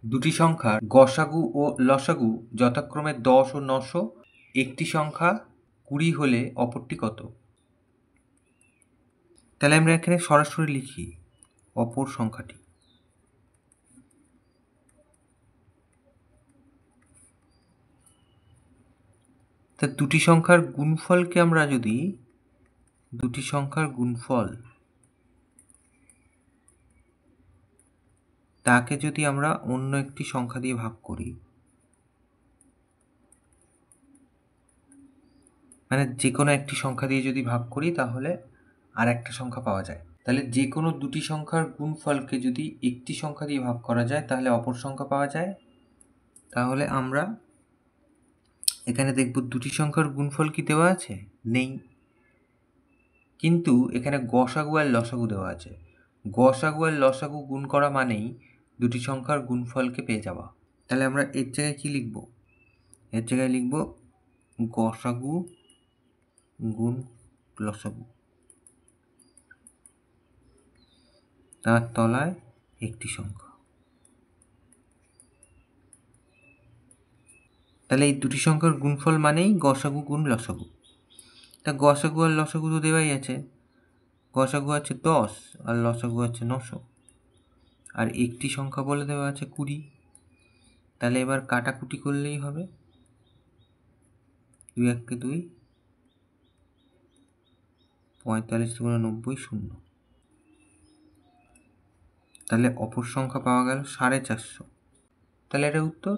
দুটি সংখ্যার গসাগু ও লসাগু যথাক্রমে 10 ও 900, একটি সংখ্যা 20 হলে অপরটি কত? তাহলে আমরা এখানে সরাসরি লিখি অপর সংখ্যাটি। তা দুটি সংখ্যার গুণফলকে আমরা যদি তাকে যদি আমরা অন্য একটি সংখ্যা দিয়ে ভাগ করি, মানে যে কোনো একটি সংখ্যা দিয়ে যদি ভাগ করি তাহলে আর একটা সংখ্যা পাওয়া যায়। তাহলে যে কোনো দুটি সংখ্যার গুণফলকে যদি একটি সংখ্যা দিয়ে ভাগ করা যায় তাহলে অপর সংখ্যা পাওয়া যায়। তাহলে আমরা এখানে দেখব দুটি সংখ্যার গুণফল কি দেওয়া আছে? নেই। কিন্তু এখানে গসাগু আর লসাগু দেওয়া আছে। গসাগু আর লসাগু গুণ করা মানেই দুটি সংখ্যার গুণফলকে পেয়ে যাওয়া। তাহলে আমরা এর জায়গায় কি লিখব? এর জায়গায় লিখব গসাগু গুণ লসাগু, তার তলায় একটি সংখ্যা। তাহলে এই দুটি সংখ্যার গুণফল মানেই গসাগু গুণ লসাগু। তা গসাগু আর লসাগু তো দেওয়াই আছে। গসাগু আছে 10 আর লসাগু আছে 900, আর একটি সংখ্যা বলে দেওয়া আছে 20। তাহলে এবার কাটাকুটি করলেই হবে। 2 1 2, 45 × 90 0। তাহলে অপর সংখ্যা পাওয়া গেল 450। তাহলে এটা উত্তর।